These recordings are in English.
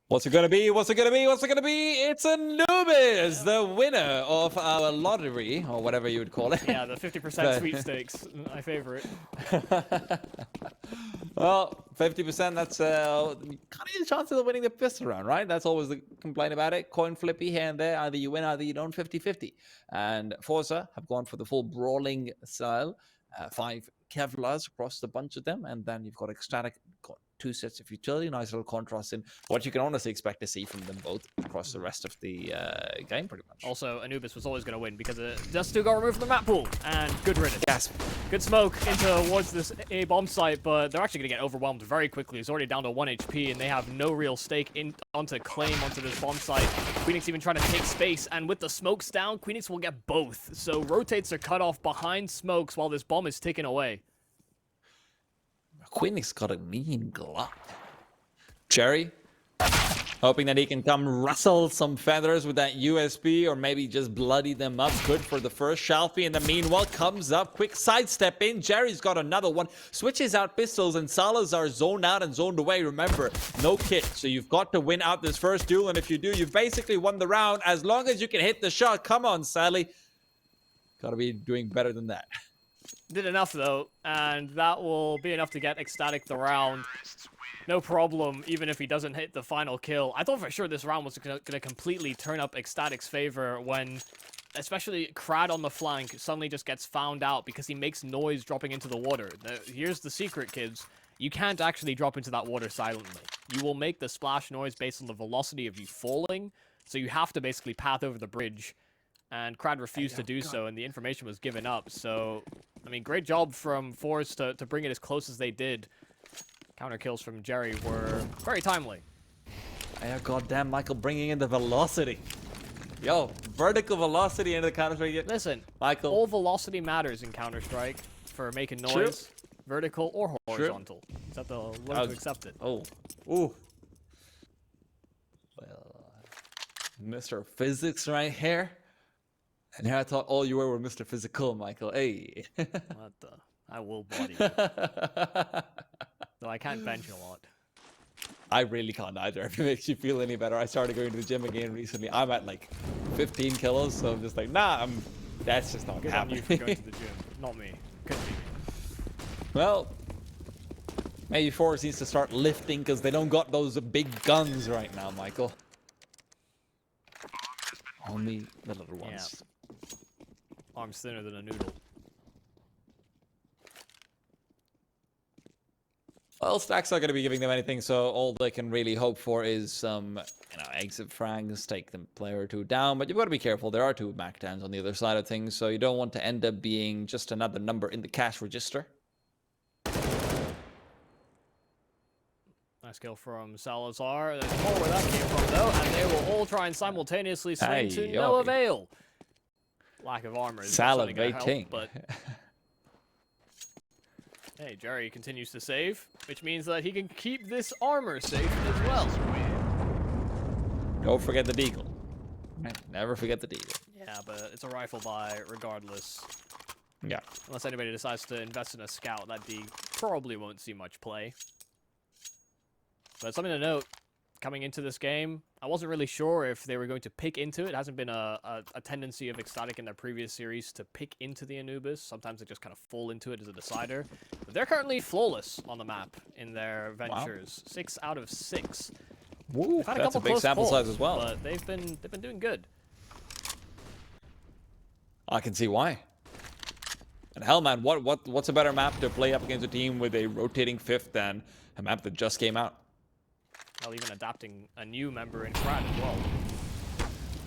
What's it gonna be? What's it gonna be? What's it gonna be? It's Anubis, the winner of our lottery, or whatever you would call it. Yeah, the 50% sweepstakes, my favorite. Well, 50%, that's kind of the chance of winning the pistol round, right? That's always the complaint about it. Coin flippy here and there. Either you win, either you don't, 50-50. And forZe have gone for the full brawling style. 5 Kevlars across the bunch of them. And then you've got ECSTATIC, got 2 sets of utility. Nice little contrast in what you can honestly expect to see from them both across the rest of the game, pretty much. Also, Anubis was always going to win because it just still got removed from the map pool. And good riddance. Yes. Good smoke towards this A bomb site, but they're actually going to get overwhelmed very quickly. It's already down to 1 HP, and they have no real stake onto claim onto this bomb site. Queenix even trying to take space, and with the smokes down, Queenix will get both. So rotates are cut off behind smokes while this bomb is taken away. Queenix got a mean glove. Cherry, hoping that he can come rustle some feathers with that USB, or maybe just bloody them up. Good for the first. Shalfie in the meanwhile comes up. Quick sidestep in. Jerry's got another one. Switches out pistols, and Salazar zoned out and zoned away. Remember, no kit, so you've got to win out this first duel, and if you do, you've basically won the round. As long as you can hit the shot. Come on, Sally. Gotta be doing better than that. Did enough, though, and that will be enough to get ECSTATIC the round. No problem, even if he doesn't hit the final kill. I thought for sure this round was going to completely turn up ECSTATIC's favor when, especially Crad on the flank, suddenly just gets found out because he makes noise dropping into the water. Here's the secret, kids. You can't actually drop into that water silently. You will make the splash noise based on the velocity of you falling, so you have to basically path over the bridge. And Crad refused to do so, and the information was given up. So, I mean, great job from forZe to bring it as close as they did. Counter kills from Jerry were very timely. Yeah, goddamn, Michael bringing in the velocity. Yo, vertical velocity into the Counter-Strike. Listen, Michael, all velocity matters in Counter-Strike for making noise, True. vertical or horizontal. Is that the learn to accept it? Oh, ooh. Well, Mr. Physics right here. And here I thought all you were Mr. Physical, Michael. Hey. What the? I will body you. Though I can't bench a lot. I really can't either. If it makes you feel any better. I started going to the gym again recently. I'm at like 15 kilos, so I'm just like, nah, that's just not Good happening. on you for going to the gym. Not me. Couldn't be me. Well, maybe forZe needs to start lifting because they don't got those big guns right now, Michael. Only the little ones. Yeah. Arms thinner than a noodle. Well, Stack's not going to be giving them anything, so all they can really hope for is some, exit frags, take the player or 2 down. But you've got to be careful. There are 2 MAC-10s on the other side of things, so you don't want to end up being just another number in the cash register. Nice kill from Salazar. There's more where that came from, though, and they will all try and simultaneously swing to no avail. Lack of armor is certainly going to help, but... Hey, Jerry continues to save, which means that he can keep this armor safe as well. Don't forget the deagle. Never forget the deagle. Yeah, but it's a rifle buy regardless. Yeah. Unless anybody decides to invest in a scout, that D probably won't see much play. But something to note, coming into this game, I wasn't really sure if they were going to pick into it. It hasn't been a tendency of ECSTATIC in their previous series to pick into the Anubis. Sometimes they just kind of fall into it as a decider. But they're currently flawless on the map in their ventures. Wow. 6 out of 6. Woo, that's a big sample size as well. But they've been doing good. I can see why. And hell, man, what's a better map to play up against a team with a rotating 5th than a map that just came out? Well, even adapting a new member in Crad as well.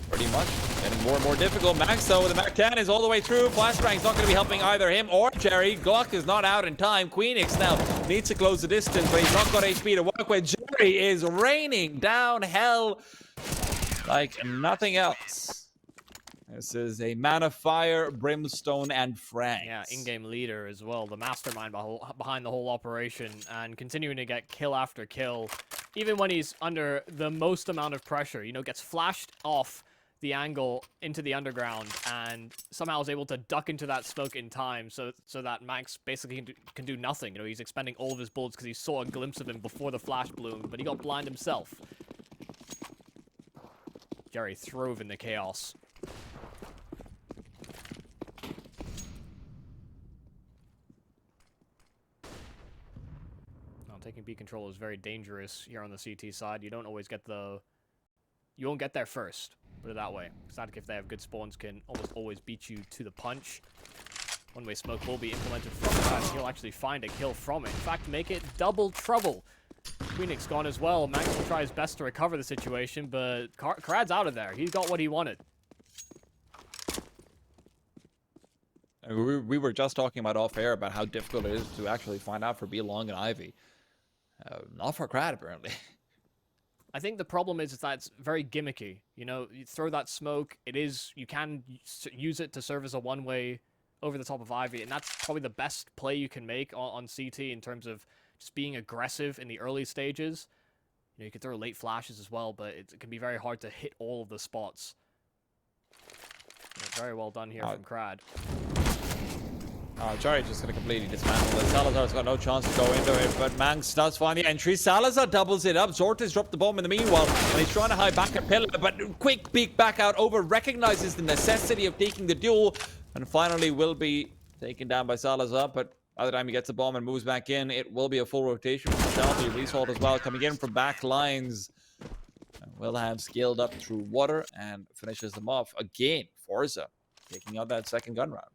Pretty much. Getting more and more difficult. Max, though, with the Mac-10 is all the way through. Flashbang's not going to be helping either him or Jerry. Glock is not out in time. Queenix now needs to close the distance, but he's not got HP to work with. Jerry is raining down hell like nothing else. This is a man of fire, brimstone, and frags. Yeah, in-game leader as well. The mastermind behind the whole operation and continuing to get kill after kill. Even when he's under the most amount of pressure, gets flashed off the angle into the underground and somehow is able to duck into that smoke in time so that Max basically can do nothing. He's expending all of his bullets because he saw a glimpse of him before the flash bloom, but he got blind himself. Jerry throve in the chaos. Now, taking B control is very dangerous here on the CT side. You don't always get the... You won't get there first, put it that way. ECSTATIC, if they have good spawns, can almost always beat you to the punch. One-way smoke will be implemented from that. He'll actually find a kill from it. In fact, make it double trouble. Phoenix gone as well. Max will try his best to recover the situation, but Krad's out of there. He got what he wanted. We were just talking about off-air about how difficult it is to actually find out for B-Long and Ivy. Not for Krad, apparently. I think the problem is that it's very gimmicky. You know, you throw that smoke, you can use it to serve as a one-way over the top of Ivy, and that's probably the best play you can make on CT in terms of just being aggressive in the early stages. You know, you can throw late flashes as well, but it can be very hard to hit all of the spots. Yeah, very well done here from Krad. Jerry's just going to completely dismantle it. Salazar's got no chance to go into it, but Manx does find the entry. Salazar doubles it up. Zorta's dropped the bomb in the meanwhile, and he's trying to hide back at Pillar, but quick peek back out. Over recognizes the necessity of taking the duel, and finally will be taken down by Salazar, but by the time he gets the bomb and moves back in, it will be a full rotation from Shelby. Result as well, coming in from back lines. Will have scaled up through water and finishes them off again. forZe taking out that second gun round.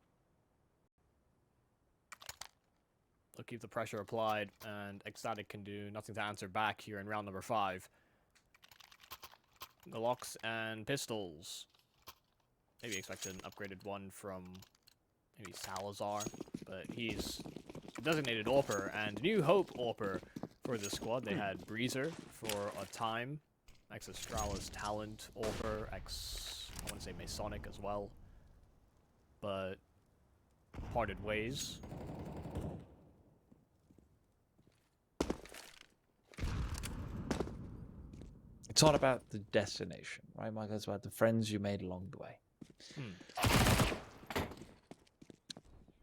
They'll keep the pressure applied, and ECSTATIC can do nothing to answer back here in round number 5. Glocks and pistols. Maybe expect an upgraded one from maybe Salazar, but he's a designated AWPer, and New Hope AWPer for the squad. They had Breezer for a time, ex-Astralis Talent AWPer, I want to say Masonic as well, but parted ways. It's all about the destination, right, Michael? It's about the friends you made along the way.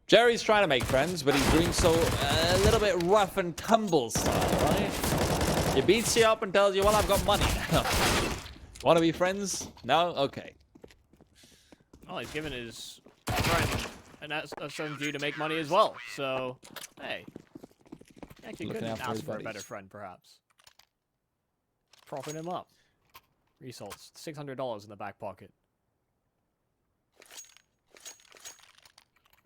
Jerry's trying to make friends, but he's doing so a little bit rough and tumble style, right? He beats you up and tells you, well, I've got money now. Want to be friends? No? Okay. Well, he's given his friend an SMG to make money as well, so, hey. Actually could ask for a better friend, perhaps. Propping him up. Results, $600 in the back pocket.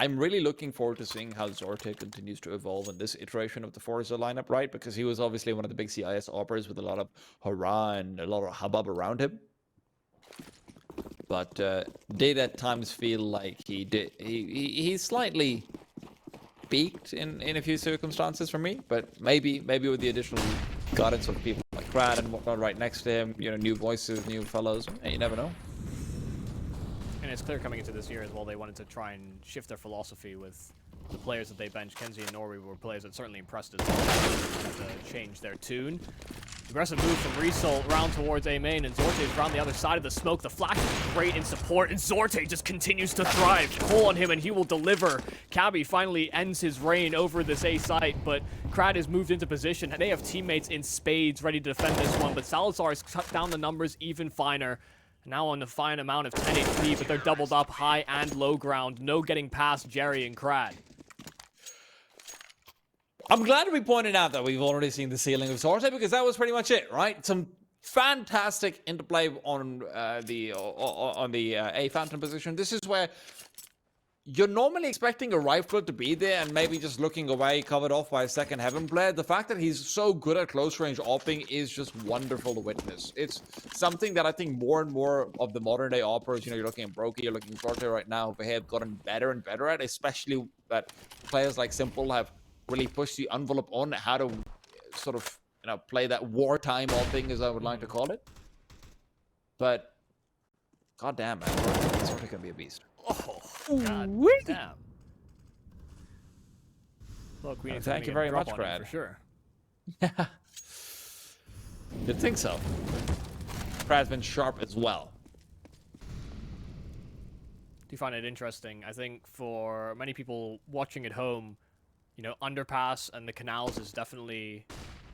I'm really looking forward to seeing how Zorta continues to evolve in this iteration of the forZe lineup, right? Because he was obviously one of the big CIS AWPers with a lot of hurrah and a lot of hubbub around him. But did at times feel like he slightly peaked in a few circumstances for me. But maybe with the additional guidance of people like Krad and whatnot right next to him, you know, new voices, new fellows, you never know. And it's clear coming into this year as well, they wanted to try and shift their philosophy with the players that they benched. Kenzie and Norway were players that certainly impressed us. They had to change their tune. Aggressive move from Result round towards A main, and Zorte is around the other side of the smoke. The flash is great in support, and Zorte just continues to thrive. Pull on him, and he will deliver. Cabby finally ends his reign over this A site, but Krad has moved into position, and they have teammates in spades ready to defend this one, but Salazar has cut down the numbers even finer. Now on the fine amount of 10 HP, but they're doubled up high and low ground. No getting past Jerry and Krad. I'm glad to be pointing out that we've already seen the ceiling of Zorte, because that was pretty much it, right? Some fantastic interplay on the A Phantom position. This is where you're normally expecting a rifle to be there and maybe just looking away, covered off by a second Heaven player. The fact that he's so good at close range AWPing is just wonderful to witness. It's something that I think more and more of the modern day AWPers, you know, you're looking at Brokey, you're looking at Zorte right now, they have gotten better and better at, especially that players like Simple have really pushed the envelope on how to sort of, you know, play that wartime AWPing, as I would like to call it. But goddamn, man, Zorte can be a beast. Oh, God damn. Look, we thank you very much, Brad. For sure. Yeah. You'd think so. Brad's been sharp as well. Do you find it interesting? I think for many people watching at home, you know, Underpass and the canals is definitely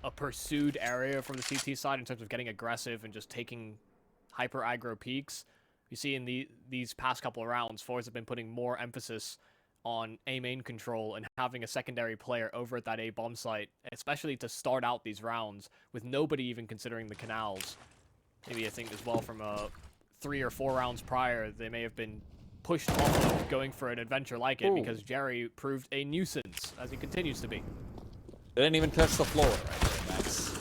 a pursued area from the CT side in terms of getting aggressive and just taking hyper aggro peaks. You see in these past couple of rounds, forZe have been putting more emphasis on A main control and having a secondary player over at that A bomb site, especially to start out these rounds with nobody even considering the canals. Maybe I think as well from 3 or 4 rounds prior, they may have been pushed off of going for an adventure like it because Jerry proved a nuisance, as he continues to be. They didn't even touch the floor right there, Max.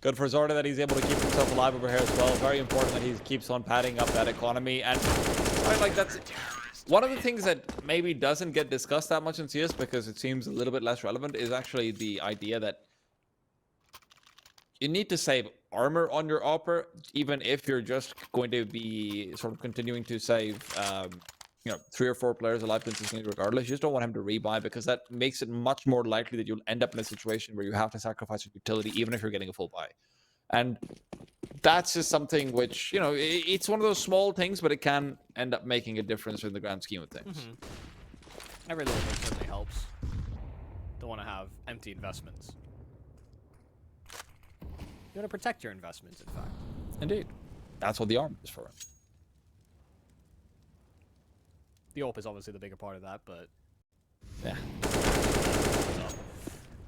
Good for Zorta that he's able to keep himself alive over here as well. Very important that he keeps on padding up that economy. And like that's one of the things that maybe doesn't get discussed that much in CS because it seems a little bit less relevant is actually the idea that you need to save armor on your AWPer, even if you're just going to be sort of continuing to save, 3 or 4 players alive consistently regardless. You just don't want him to rebuy because that makes it much more likely that you'll end up in a situation where you have to sacrifice your utility, even if you're getting a full buy. And that's just something which, it's one of those small things, but it can end up making a difference in the grand scheme of things. Every little bit certainly helps. Don't want to have empty investments. You want to protect your investments, in fact. Indeed. That's what the arm is for. The AWP is obviously the bigger part of that, but... Yeah.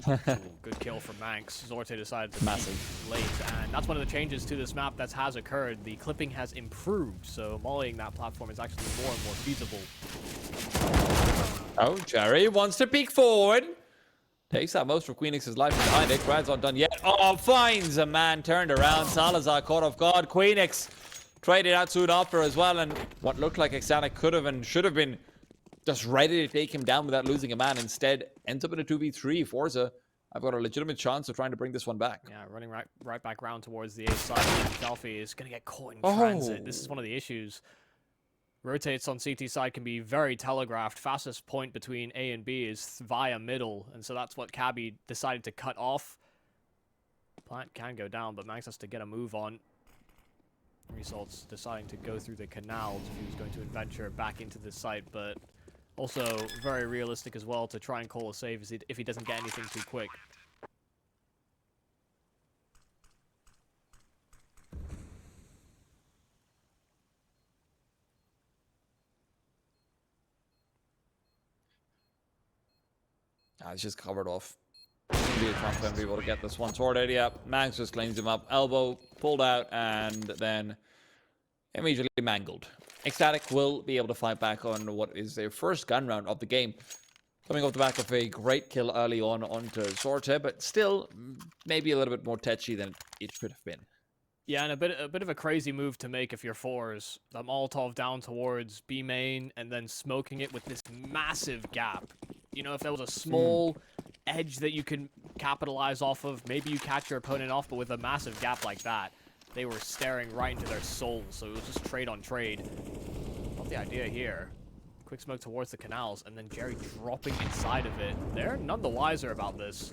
Ooh, good kill from Manx. Zorte decided to Massive. late, and that's one of the changes to this map that has occurred. The clipping has improved, so mollying that platform is actually more and more feasible. Oh, Jerry wants to peek forward. Takes out most of Queenix's life behind it. Grad's not done yet. Oh, finds a man turned around. Salazar caught off guard. Queenix traded out to an offer as well. And what looked like ECSTATIC could have and should have been just ready to take him down without losing a man. Instead, ends up in a 2v3. forZe, I've got a legitimate chance of trying to bring this one back. Yeah, running right back round towards the A side. Delphi is going to get caught in transit. This is one of the issues. Rotates on CT side can be very telegraphed. Fastest point between A and B is via middle, and so that's what Cabby decided to cut off. Plant can go down, but Max has to get a move on. Results deciding to go through the canals if he was going to adventure back into the site, but also very realistic as well to try and call a save if he doesn't get anything too quick. It's just covered off. Be a chance to be able to get this one sorted. Yeah, Max just cleans him up. Elbow pulled out and then immediately mangled. ECSTATIC will be able to fight back on what is their first gun round of the game. Coming off the back of a great kill early on onto Zorte, but still maybe a little bit more tetchy than it should have been. Yeah, and a bit of a crazy move to make if you're forZe. The Molotov down towards B main and then smoking it with this massive gap. You know, if there was a small edge that you can capitalize off of, maybe you catch your opponent off, but with a massive gap like that, they were staring right into their souls, so it was just trade on trade. Love the idea here. Quick smoke towards the canals, and then Jerry dropping inside of it. They're none the wiser about this.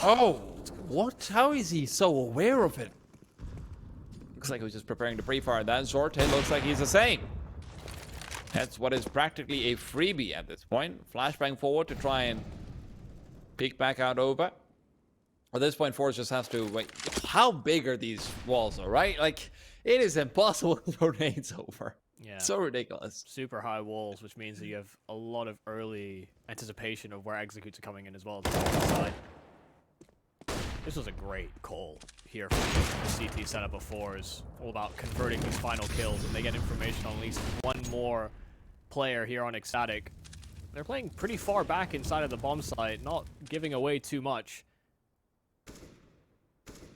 Oh, what? How is he so aware of it? Looks like he was just preparing to pre-fire that. Zorte looks like he's the same. That's what is practically a freebie at this point. Flashbang forward to try and peek back out over. At this point, forZe just has to wait. How big are these walls, all right? Like, it is impossible to throw nades over. Yeah. So ridiculous. Super high walls, which means that you have a lot of early anticipation of where executes are coming in as well. This was a great call here from the CT setup of forZe. All about converting these final kills, and they get information on at least one more player here on ECSTATIC. They're playing pretty far back inside of the bomb site, not giving away too much.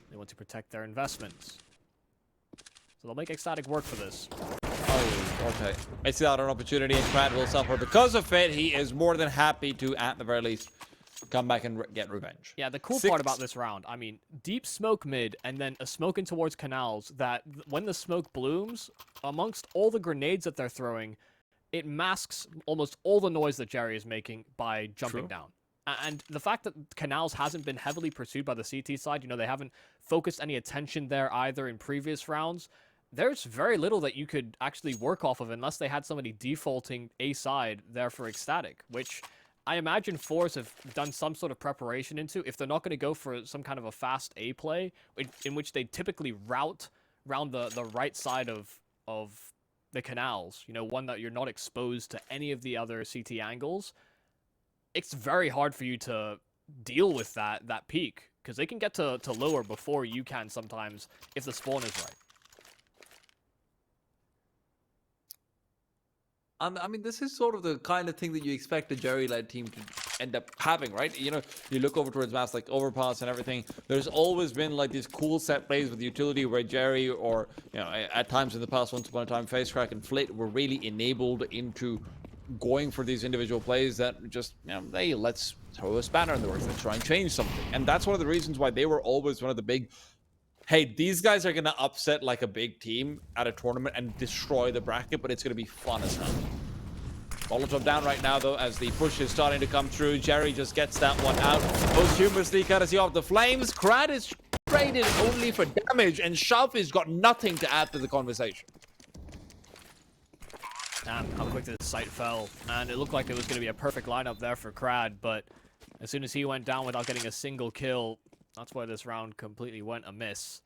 They want to protect their investments. So they'll make ECSTATIC work for this. Oh, okay. It's out an opportunity, and Brad will suffer because of it. He is more than happy to, at the very least, come back and get revenge. Yeah, the cool part about this round, I mean, deep smoke mid and then a smoke in towards canals that when the smoke blooms, amongst all the grenades that they're throwing, it masks almost all the noise that Jerry is making by jumping down. And the fact that canals hasn't been heavily pursued by the CT side, you know, they haven't focused any attention there either in previous rounds. There's very little that you could actually work off of unless they had somebody defaulting A side there for ECSTATIC, which I imagine forZe have done some sort of preparation into, if they're not going to go for some kind of a fast A play, in which they typically route around the right side of the canals, you know, one that you're not exposed to any of the other CT angles, it's very hard for you to deal with that peak, because they can get to lower before you can sometimes if the spawn is right. I mean, this is sort of the kind of thing that you expect a Jerry-led team to end up having, right? You know, you look over towards maps like Overpass and everything. There's always been like these cool set plays with utility where Jerry, or you know, at times in the past, once upon a time, FaceCrack and Flit were really enabled into going for these individual plays that just, you know, hey, let's throw a spanner in the works, let's try and change something. And that's one of the reasons why they were always one of the big, hey, these guys are going to upset like a big team at a tournament and destroy the bracket, but it's going to be fun as hell. Molotov down right now, though, as the push is starting to come through. Jerry just gets that one out posthumously, courtesy of the flames. Crad is traded only for damage, and Shove has got nothing to add to the conversation. Damn, how quick this site fell. And it looked like there was going to be a perfect lineup there for Crad, but as soon as he went down without getting a single kill, that's where this round completely went amiss.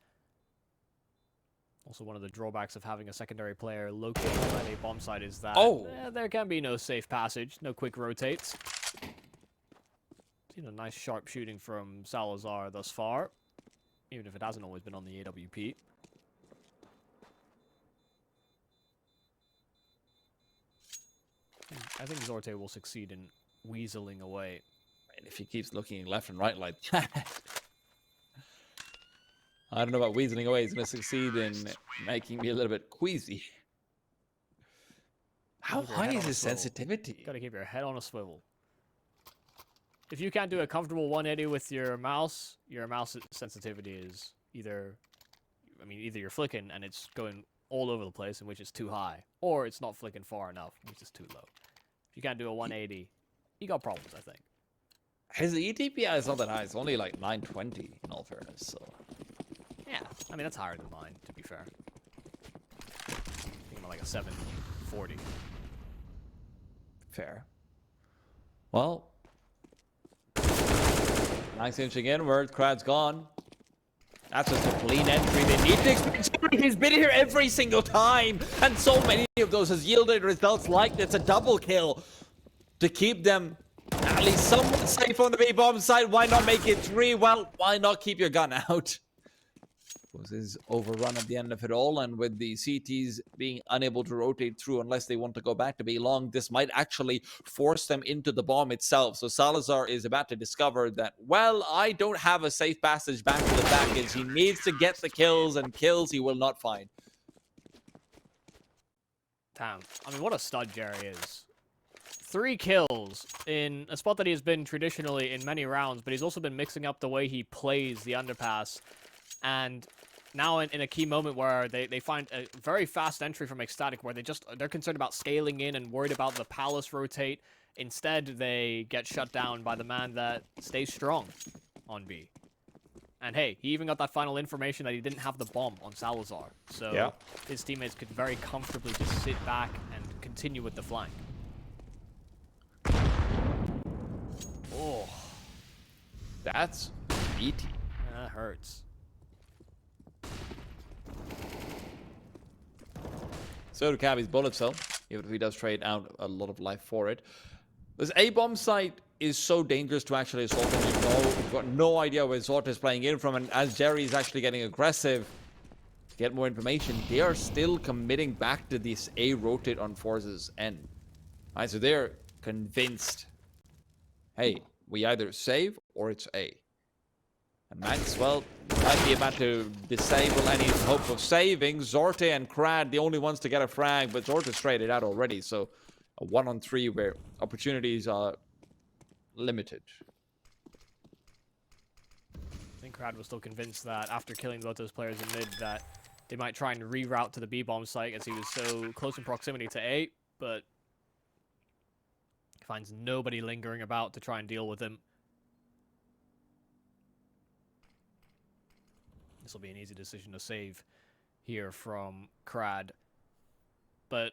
Also, one of the drawbacks of having a secondary player located at a bomb site is that there can be no safe passage, no quick rotates. Seen a nice sharp shooting from Salazar thus far, even if it hasn't always been on the AWP. I think Zorte will succeed in weaseling away. And if he keeps looking left and right like that, I don't know about weaseling away. He's going to succeed in making me a little bit queasy. How high is his sensitivity? Gotta keep your head on a swivel. If you can't do a comfortable 180 with your mouse sensitivity is either you're flicking and it's going all over the place, in which it's too high, or it's not flicking far enough, which is too low. If you can't do a 180, you got problems, I think. His ETPI is not that high. It's only like 920 in all fairness, so... Yeah, I mean, that's higher than mine, to be fair. I think I'm like a 740. Fair. Well... Nice inch again, where Crad's gone. That's just a clean entry. They need to expect. He's been here every single time, and so many of those has yielded results like it's a double kill. To keep them at least somewhat safe on the B-bomb side, why not make it 3? Well, why not keep your gun out? Was his overrun at the end of it all, and with the CTs being unable to rotate through unless they want to go back to be long, this might actually force them into the bomb itself. So Salazar is about to discover that, well, I don't have a safe passage back to the package. He needs to get the kills, and kills he will not find. Damn. I mean, what a stud Jerry is. 3 kills in a spot that he has been traditionally in many rounds, but he's also been mixing up the way he plays the underpass. And now in a key moment where they find a very fast entry from ECSTATIC, where they're concerned about scaling in and worried about the palace rotate. Instead, they get shut down by the man that stays strong on B. And hey, he even got that final information that he didn't have the bomb on Salazar. So yeah, his teammates could very comfortably just sit back and continue with the flank. Oh, that's meaty. That hurts. So do Cabby's bullet cell, even if he does trade out a lot of life for it. This A-bomb site is so dangerous to actually assault, and you've got no idea where Zorta is playing in from, and as Jerry is actually getting aggressive to get more information, they are still committing back to this A rotate on forZe's end. Alright, so they're convinced, hey, we either save or it's A. And Max, well, might be about to disable any hope of saving. Zorte and Crad, the only ones to get a frag, but Zorte's traded out already, so a 1-on-3 where opportunities are limited. I think Crad was still convinced that after killing both those players in mid that they might try and reroute to the B-bomb site as he was so close in proximity to A, but he finds nobody lingering about to try and deal with him. This will be an easy decision to save here from Crad. But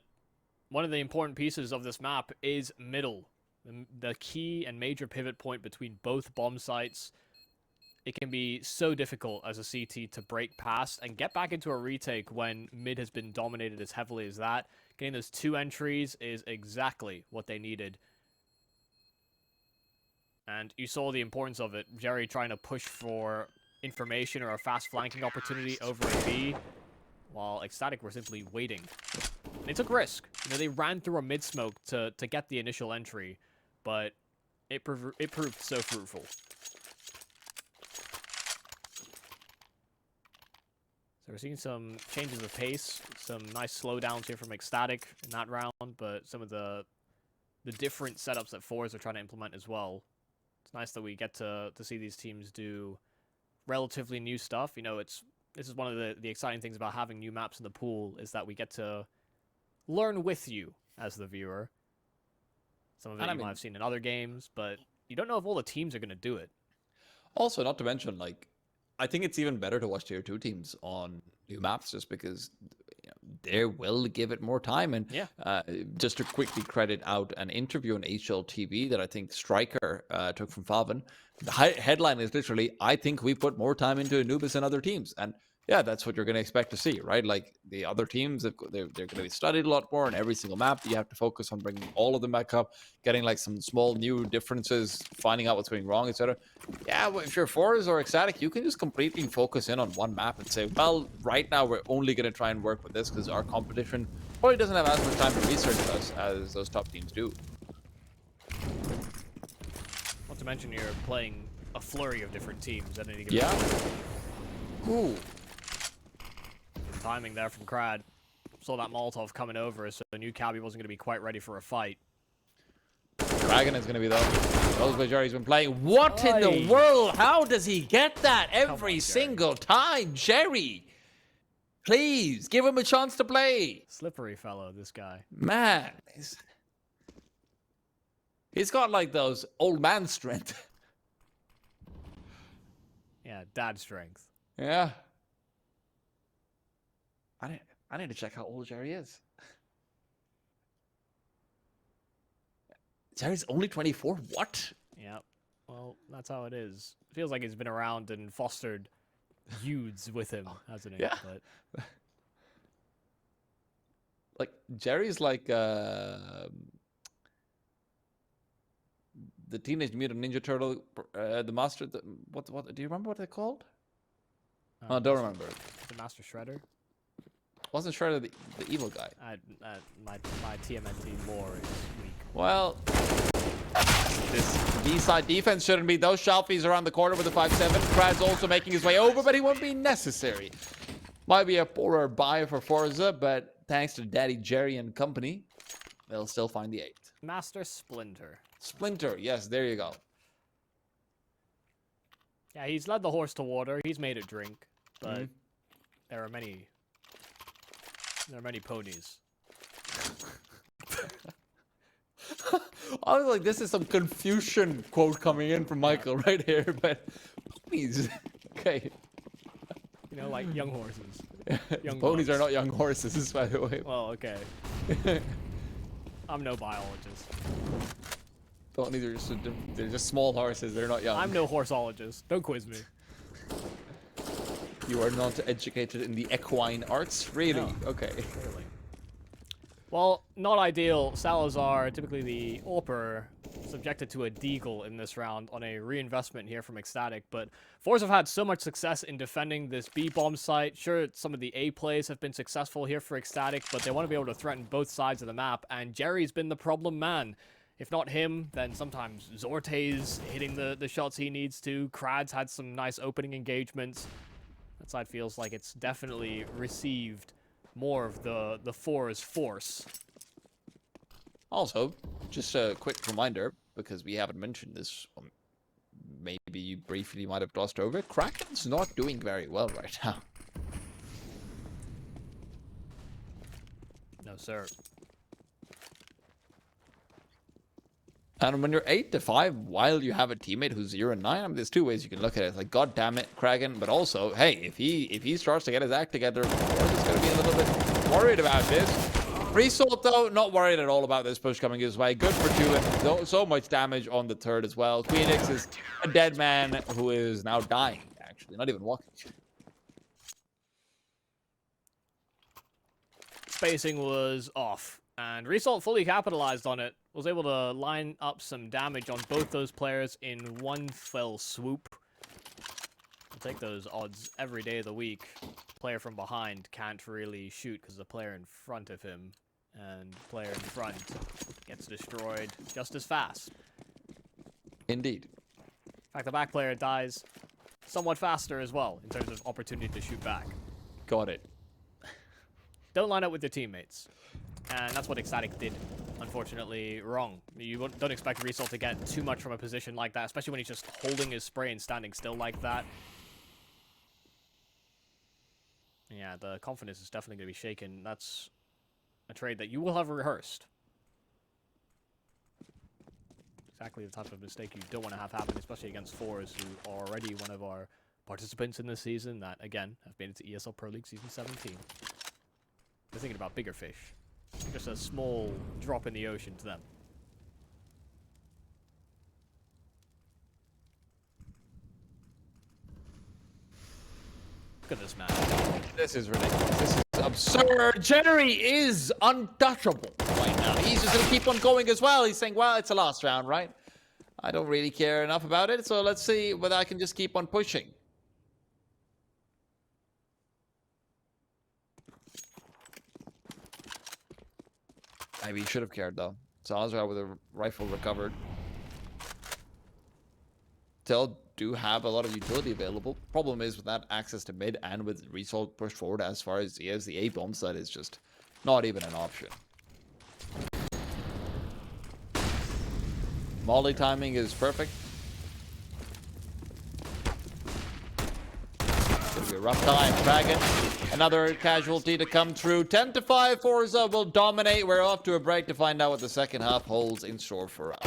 one of the important pieces of this map is middle. the key and major pivot point between both bomb sites. It can be so difficult as a CT to break past and get back into a retake when mid has been dominated as heavily as that. Getting those 2 entries is exactly what they needed. And you saw the importance of it. Jerry trying to push for information or a fast flanking opportunity over a B, while ECSTATIC were simply waiting. And they took risk. You know, they ran through a mid smoke to get the initial entry, but it proved so fruitful. So we're seeing some changes of pace, some nice slowdowns here from ECSTATIC in that round, but some of the different setups that forZe are trying to implement as well. It's nice that we get to see these teams do relatively new stuff. You know, this is one of the exciting things about having new maps in the pool, is that we get to learn with you as the viewer. Some of it you might have seen in other games, but you don't know if all the teams are going to do it. Also, not to mention, like, I think it's even better to watch tier 2 teams on new maps just because they will give it more time. And just to quickly credit out an interview on HLTV that I think Striker took from Favin. The headline is literally, I think we put more time into Anubis than other teams. And yeah, that's what you're going to expect to see, right? Like the other teams, they're going to be studied a lot more on every single map. You have to focus on bringing all of them back up, getting like some small new differences, finding out what's going wrong, etc. Yeah, well, if you're forZe or ECSTATIC, you can just completely focus in on one map and say, well, right now we're only going to try and work with this because our competition probably doesn't have as much time to research us as those top teams do. Not to mention you're playing a flurry of different teams at any given time. Ooh. Timing there from Crad. Saw that Molotov coming over, so the new Cabby wasn't going to be quite ready for a fight. Dragon is going to be though. Those Jerry's been playing. What in the world? How does he get that every single time, Jerry? Please, give him a chance to play. Slippery fellow, this guy. Man. He's got like those old man strength. Yeah, dad strength. Yeah. I need to check how old Jerry is. Jerry's only 24? What? Yeah. Well, that's how it is. It feels like he's been around and fostered youths with him, hasn't he? Yeah. But... like, Jerry's like the Teenage Mutant Ninja Turtle, the Master... What? Do you remember what they're called? I don't remember. The Master Shredder? Wasn't Shredder the evil guy? My TMNT lore is weak. Well, this B-side defense shouldn't be. Those Shalfies around the corner with the 5-7. Krad's also making his way over, but he won't be necessary. Might be a poorer buy for forZe, but thanks to Daddy Jerry and company, they'll still find the 8. Master Splinter. Splinter, yes, there you go. Yeah, he's led the horse to water. He's made it drink, but there are many ponies. I was like, this is some Confucian quote coming in from Michael right here, but ponies. Okay. You know, like young horses. Young ponies are not young horses, by the way. Well, okay. I'm no biologist. Ponies are they're just small horses. They're not young. I'm no horseologist. Don't quiz me. You are not educated in the equine arts? Really? No, okay. Clearly. Well, not ideal. Salazar, typically the AWPer, subjected to a deagle in this round on a reinvestment here from ECSTATIC, but forZe have had so much success in defending this B-bomb site. Sure, some of the A plays have been successful here for ECSTATIC, but they want to be able to threaten both sides of the map, and Jerry's been the problem man. If not him, then sometimes Zorte's hitting the shots he needs to. Krad's had some nice opening engagements. That side feels like it's definitely received more of the for's force. Also, just a quick reminder, because we haven't mentioned this, maybe you briefly might have glossed over, Kraken's not doing very well right now. No, sir. And when you're 8-5, while you have a teammate who's 0-9, I mean, there's two ways you can look at it. It's like, God damn it, Kraken. But also, hey, if he starts to get his act together, we're just going to be a little bit worried about this. Result, though, not worried at all about this push coming his way. Good for 2 and so much damage on the turret as well. Phoenix is a dead man who is now dying, actually. Not even walking. Spacing was off, and Result fully capitalized on it. Was able to line up some damage on both those players in one fell swoop. I'll take those odds every day of the week. Player from behind can't really shoot because the player in front of him and player in front gets destroyed just as fast. Indeed. In fact, the back player dies somewhat faster as well in terms of opportunity to shoot back. Got it. Don't line up with your teammates. And that's what ECSTATIC did, unfortunately, wrong. You don't expect Result to get too much from a position like that, especially when he's just holding his spray and standing still like that. Yeah, the confidence is definitely going to be shaken. That's a trade that you will have rehearsed. Exactly the type of mistake you don't want to have happen, especially against forZe, who are already one of our participants in this season that, again, have made it to ESL Pro League Season 17. They're thinking about bigger fish. Just a small drop in the ocean to them. Look at this man. This is ridiculous. This is absurd. Jerry is untouchable right now. He's just going to keep on going as well. He's saying, well, it's a last round, right? I don't really care enough about it, so let's see whether I can just keep on pushing. Maybe he should have cared, though. Salazar with a rifle recovered. Still do have a lot of utility available. Problem is, with that access to mid and with Result pushed forward as far as he has, the A bomb side is just not even an option. Molly timing is perfect. It's gonna be a rough time. Dragon, another casualty to come through. 10-5, forZe will dominate. We're off to a break to find out what the second half holds in store for us.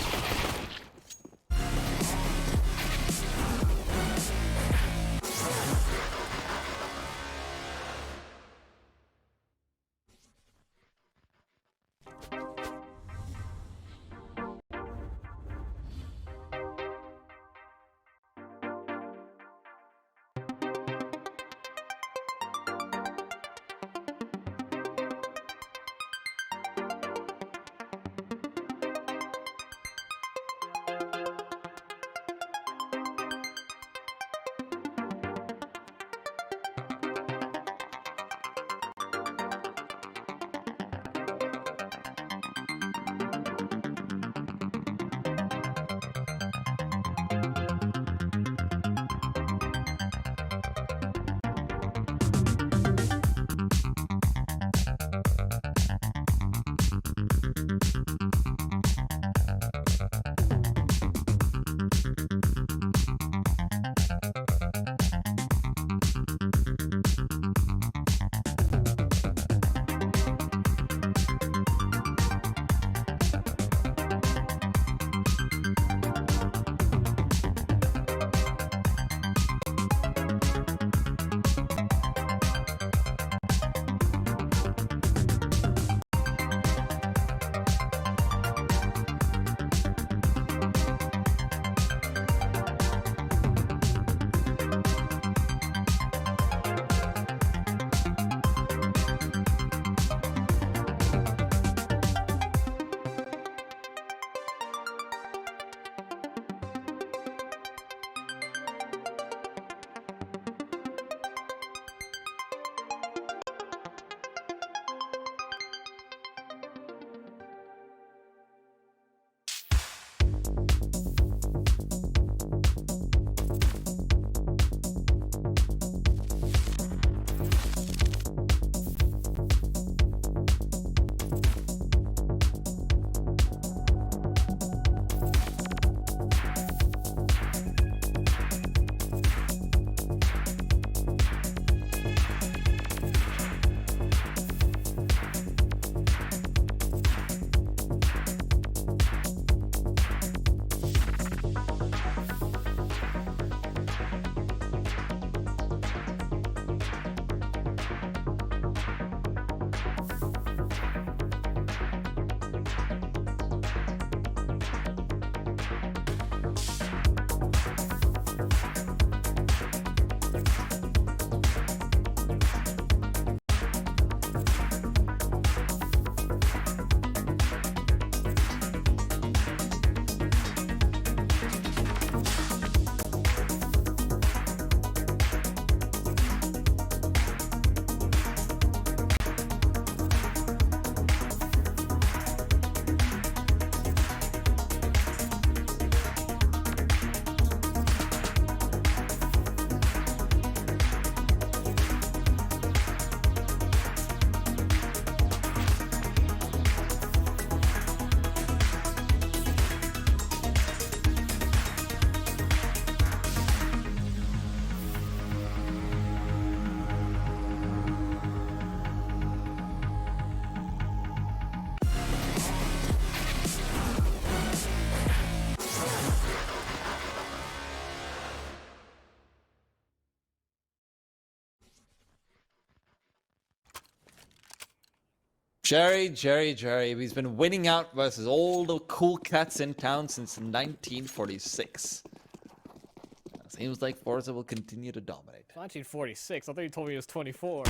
Jerry. He's been winning out versus all the cool cats in town since 1946. Seems like forZe will continue to dominate. 1946? I thought you told me he was 24.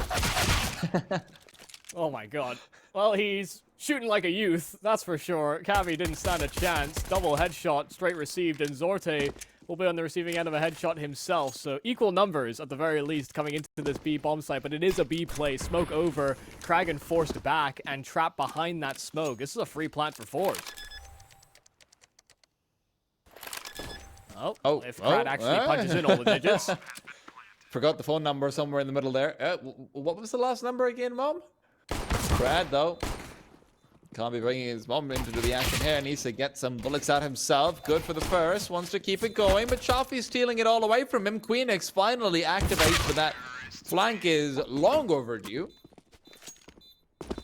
Oh my god. Well, he's shooting like a youth, that's for sure. Cavi didn't stand a chance. Double headshot, straight received, and Zorte will be on the receiving end of a headshot himself. So equal numbers, at the very least, coming into this B bomb site. But it is a B play. Smoke over, Kragan forced back, and trapped behind that smoke. This is a free plant for forZe. If Krad actually punches in all the digits. Forgot the phone number somewhere in the middle there. What was the last number again, Mom? Krad, though. Can't be bringing his mom into the action here. Needs to get some bullets out himself. Good for the first. Wants to keep it going, but Chaffee's stealing it all away from him. Queenix finally activates, but that flank is long overdue.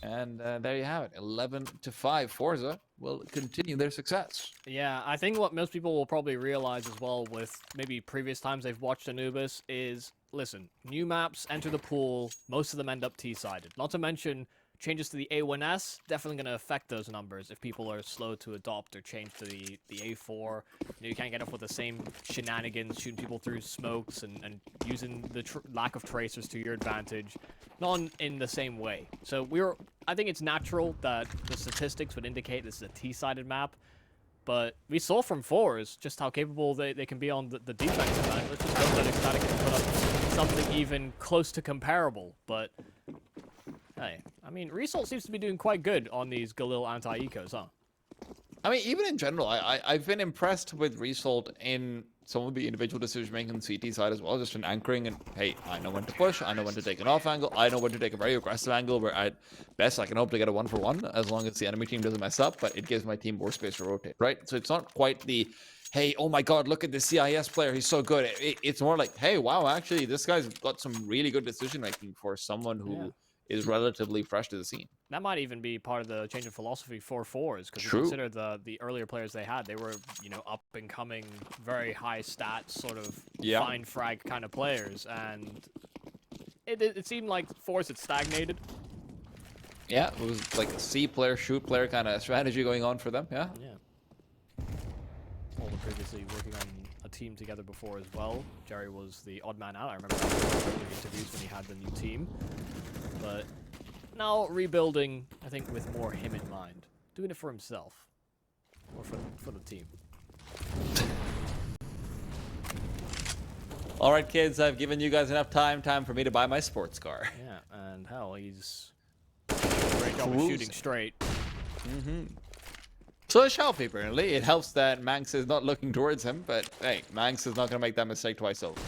And there you have it. 11-5. forZe will continue their success. Yeah, I think what most people will probably realize as well with maybe previous times they've watched Anubis is, listen, new maps enter the pool, most of them end up T-sided. Not to mention, changes to the A1S, definitely going to affect those numbers if people are slow to adopt or change to the A4. You can't get up with the same shenanigans, shooting people through smokes and using the lack of tracers to your advantage. Not in the same way. So I think it's natural that the statistics would indicate this is a T-sided map, but we saw from forZe just how capable they can be on the defensive side. Let's just hope that ECSTATIC can put up something even close to comparable, but hey, I mean, Result seems to be doing quite good on these Galil anti-ecos, huh? I mean, even in general, I've been impressed with Result in some of the individual decision-making on the CT side as well, just in anchoring and, hey, I know when to push, I know when to take an off angle, I know when to take a very aggressive angle where at best I can hope to get a 1-for-1 as long as the enemy team doesn't mess up, but it gives my team more space to rotate, right? So it's not quite the, hey, oh my god, look at this CIS player, he's so good. It's more like, hey, wow, actually, this guy's got some really good decision-making for someone who is relatively fresh to the scene. That might even be part of the change of philosophy for forZe, because you consider the earlier players they had, they were, you know, up and coming, very high stats, sort of fine frag kind of players, and it seemed like forZe had stagnated. Yeah, it was like a C player, shoot player kind of strategy going on for them, yeah. All the previously working on a team together before as well. Jerry was the odd man out. I remember the interviews when he had the new team. But now rebuilding, I think, with more him in mind. Doing it for himself. Or for the team. Alright, kids, I've given you guys enough time for me to buy my sports car. Yeah, and hell, he's doing a great job of shooting straight. So is Shelfie, apparently. It helps that Manx is not looking towards him, but hey, Manx is not going to make that mistake twice over.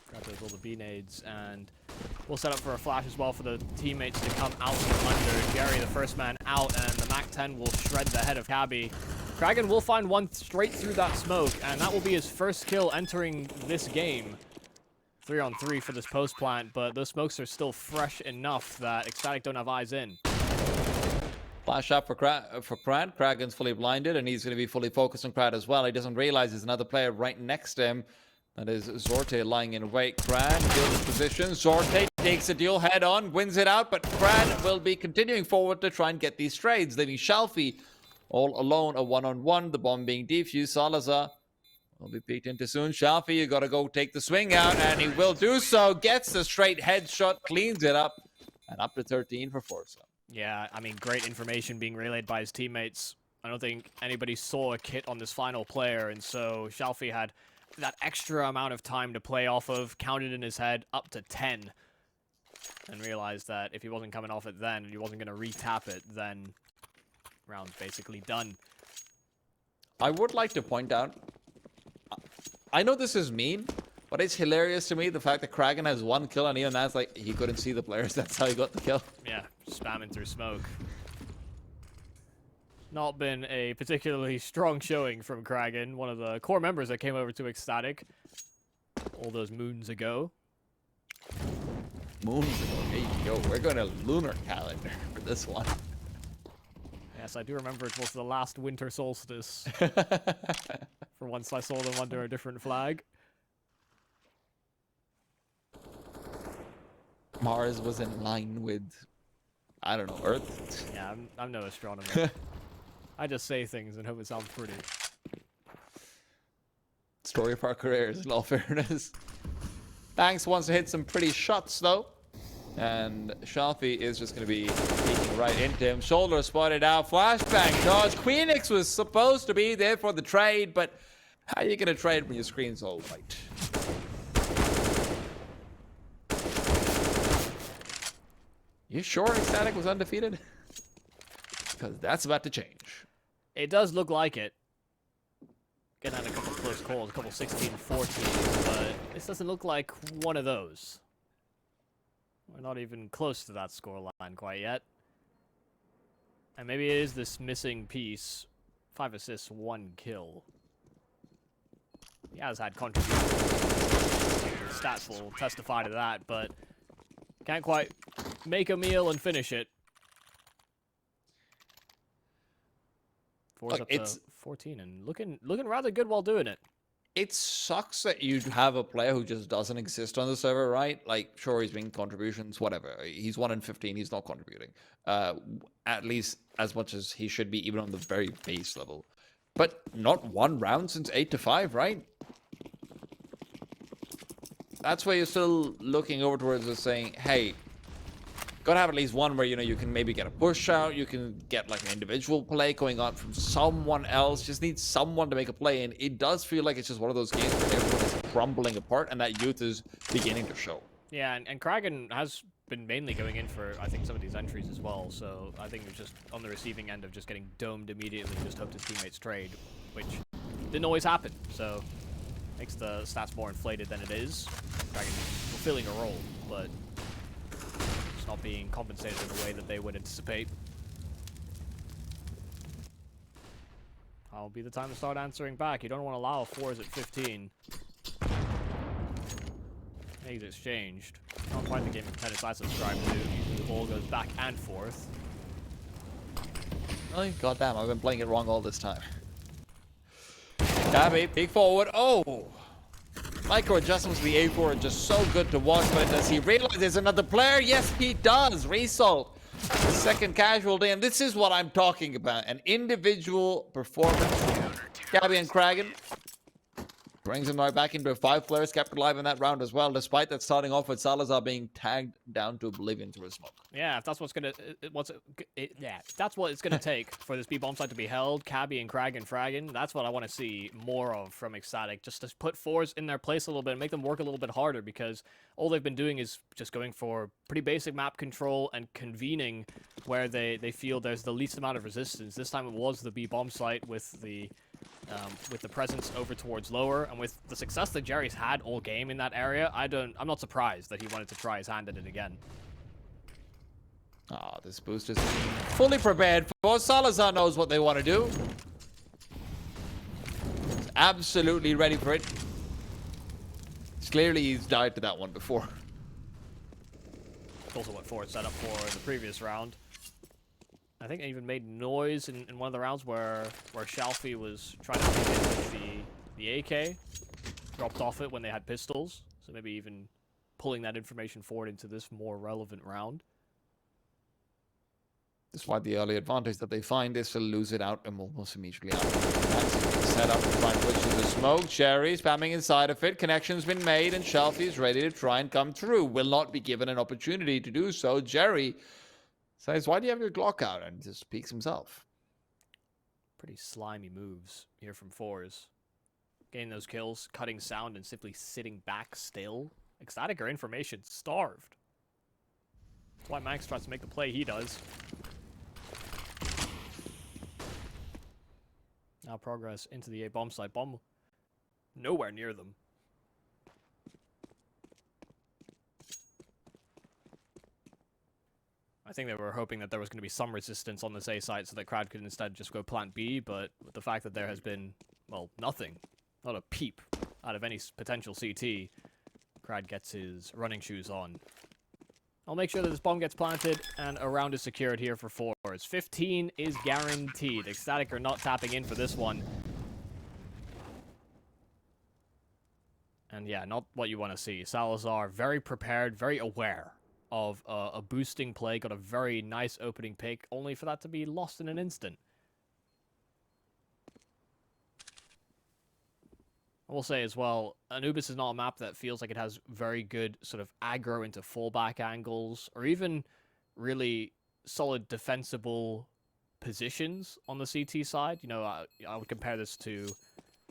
Grab those all the B-nades, and we'll set up for a flash as well for the teammates to come out from under. Jerry, the first man out, and the MAC-10 will shred the head of Cabby. Kragan will find one straight through that smoke, and that will be his first kill entering this game. 3-on-3 for this post plant, but those smokes are still fresh enough that ECSTATIC don't have eyes in. Flash up for Krad. Kragan's fully blinded, and he's going to be fully focused on Krad as well. He doesn't realize there's another player right next to him. That is Zorte lying in wait. Krad builds his position. Zorte takes a deal head on, wins it out, but Krad will be continuing forward to try and get these trades, leaving Shelfie all alone, a one-on-one. The bomb being defused. Salazar will be peeked into soon. Shelfie, you got to go take the swing out, and he will do so. Gets the straight headshot, cleans it up, and up to 13 for forZe. Yeah, I mean, great information being relayed by his teammates. I don't think anybody saw a kit on this final player, and so Shelfie had that extra amount of time to play off of, counted in his head up to 10, and realized that if he wasn't coming off it then, and he wasn't going to re-tap it, then round's basically done. I would like to point out, I know this is mean, but it's hilarious to me, the fact that Kragan has one kill, and even that's like, he couldn't see the players, that's how he got the kill. Yeah, spamming through smoke. Not been a particularly strong showing from Kragan, one of the core members that came over to ECSTATIC all those moons ago. Moons ago? Hey, yo, we're going to lunar calendar for this one. Yes, I do remember it was the last winter solstice. For once I saw them under a different flag. Mars was in line with I don't know, Earth. Yeah, I'm no astronomer. I just say things and hope it sounds pretty. Story of our careers, in all fairness. Banks wants to hit some pretty shots, though. And Shalfie is just going to be peeking right into him. Shoulder spotted out. Flashbang dodge. Queenix was supposed to be there for the trade, but how are you going to trade when your screen's all white? You sure ECSTATIC was undefeated? Because that's about to change. It does look like it. Getting out a couple close calls, a couple 16-14, but this doesn't look like one of those. We're not even close to that scoreline quite yet. And maybe it is this missing piece. 5 assists, 1 kill. He has had contributions. His stats will testify to that, but can't quite make a meal and finish it. Four's up to 14 and looking rather good while doing it. It sucks that you have a player who just doesn't exist on the server, right? Like, sure, he's making contributions, whatever. He's 1 in 15, he's not contributing. At least as much as he should be, even on the very base level. But not 1 round since 8 to 5, right? That's where you're still looking over towards us saying, hey, gotta have at least one where, you know, you can maybe get a push out, you can get like an individual play going on from someone else. Just need someone to make a play, and it does feel like it's just one of those games where everyone is crumbling apart, and that youth is beginning to show. Yeah, and Kragan has been mainly going in for, I think, some of these entries as well, so I think it was just on the receiving end of just getting domed immediately, just hoped his teammates trade, which didn't always happen, so makes the stats more inflated than it is. Kragan fulfilling a role, but not being compensated in a way that they would anticipate. I'll be the time to start answering back. You don't want to allow 4s at 15. He's exchanged. Not quite the game of tennis I subscribe to. Usually the ball goes back and forth. Oh, goddamn, I've been playing it wrong all this time. Gabby, peek forward. Oh! Micro adjustments to the A4 are just so good to watch, but does he realize there's another player? Yes, he does. Result. The second casualty, and this is what I'm talking about. An individual performance. Gabby and Kragan brings him right back into 5 players kept alive in that round as well, despite that starting off with Salazar being tagged down to oblivion through a smoke. Yeah, if that's what's gonna, that's what it's gonna take for this B bomb site to be held. Cabby and Kragan fragging. That's what I want to see more of from ECSTATIC. Just to put 4s in their place a little bit, and make them work a little bit harder, because all they've been doing is just going for pretty basic map control and convening where they feel there's the least amount of resistance. This time it was the B bomb site with the presence over towards lower, and with the success that Jerry's had all game in that area, I'm not surprised that he wanted to try his hand at it again. Ah, this boost is fully prepared for. Salazar knows what they want to do. He's absolutely ready for it. Clearly he's died to that one before. It's also what forZe set up for the previous round. I think I even made noise in one of the rounds where Shalfie was trying to take it with the AK. Dropped off it when they had pistols. So maybe even pulling that information forward into this more relevant round. Despite the early advantage that they find, they still lose it out and almost immediately out. Set up to try and push through the smoke. Cherry spamming inside of it. Connection's been made, and Shalfie is ready to try and come through. Will not be given an opportunity to do so. Jerry says, why do you have your Glock out? And just peeks himself. Pretty slimy moves here from forZe. Getting those kills, cutting sound, and simply sitting back still. ECSTATIC are information starved. That's why Max tries to make the play he does. Now progress into the A bomb site. Bomb nowhere near them. I think they were hoping that there was going to be some resistance on this A site so that Crowd could instead just go plant B, but with the fact that there has been, well, nothing, not a peep out of any potential CT, Crowd gets his running shoes on. I'll make sure that this bomb gets planted and a round is secured here for forZe. 15 is guaranteed. ECSTATIC are not tapping in for this one. And yeah, not what you want to see. Salazar very prepared, very aware of a boosting play, got a very nice opening pick, only for that to be lost in an instant. I will say as well, Anubis is not a map that feels like it has very good sort of aggro into fallback angles, or even really solid defensible positions on the CT side. You know, I would compare this to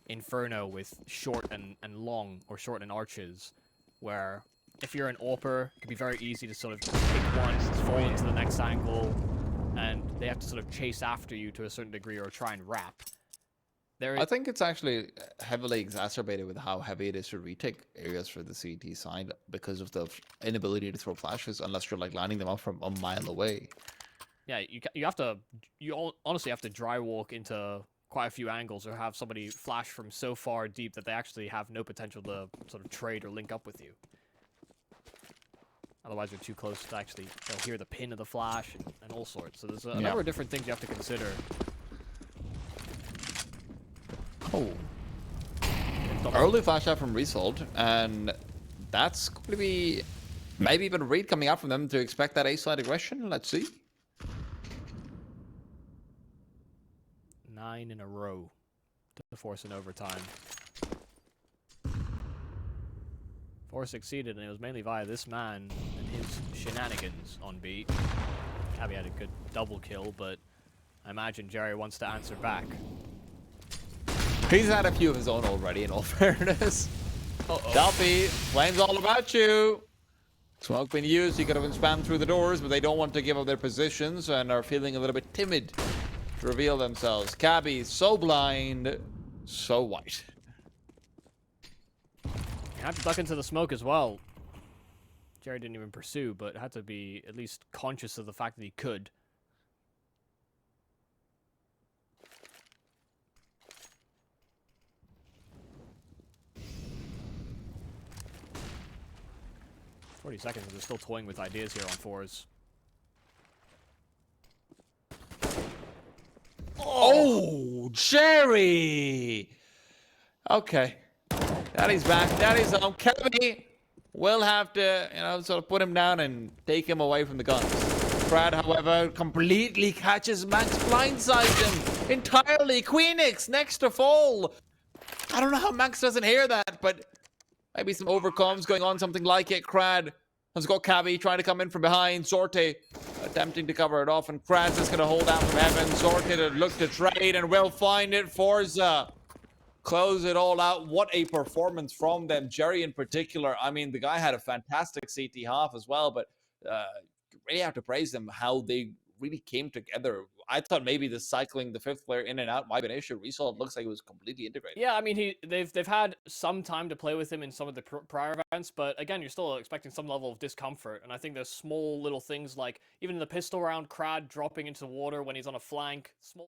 Inferno with short and long, or short and arches, where if you're an AWPer, it can be very easy to sort of pick one, fall into the next angle, and they have to sort of chase after you to a certain degree or try and wrap. I think it's actually heavily exacerbated with how heavy it is to retake areas for the CT side because of the inability to throw flashes unless you're like lining them up from a mile away. Yeah, you honestly have to dry walk into quite a few angles or have somebody flash from so far deep that they actually have no potential to sort of trade or link up with you. Otherwise, you're too close to actually, they'll hear the pin of the flash and all sorts. So there's a number of different things you have to consider. Oh. Early flash out from Result, and that's going to be maybe even a read coming out from them to expect that A-side aggression. Let's see. 9 in a row to force an overtime. 4 succeeded, and it was mainly via this man and his shenanigans on B. Cabby had a good double kill, but I imagine Jerry wants to answer back. He's had a few of his own already, in all fairness. Delphi, flames all about you. Smoke being used, he could have been spammed through the doors, but they don't want to give up their positions and are feeling a little bit timid to reveal themselves. Cabby, so blind, so white. You had to duck into the smoke as well. Jerry didn't even pursue, but had to be at least conscious of the fact that he could. "40 seconds, and they're still toying with ideas here on forZe." Oh, Jerry! Okay. Daddy's back. Daddy's home. Kevin will have to, sort of put him down and take him away from the guns. Brad, however, completely catches Max, blindsides him entirely. Queenix next to fall. I don't know how Max doesn't hear that, but maybe some overcomes going on, something like it. Crad has got Cabby trying to come in from behind. Sorte attempting to cover it off, and Krad's just going to hold out from heaven. Sorte to look to trade, and will find it. forZe close it all out. What a performance from them. Jerry in particular. I mean, the guy had a fantastic CT half as well, but you really have to praise them how they really came together. I thought maybe the cycling the fifth player in and out might be an issue. Result looks like it was completely integrated. Yeah, I mean, they've had some time to play with him in some of the prior events, but again, you're still expecting some level of discomfort. And I think there's small little things like even in the pistol round, Crad dropping into the water when he's on a flank. Small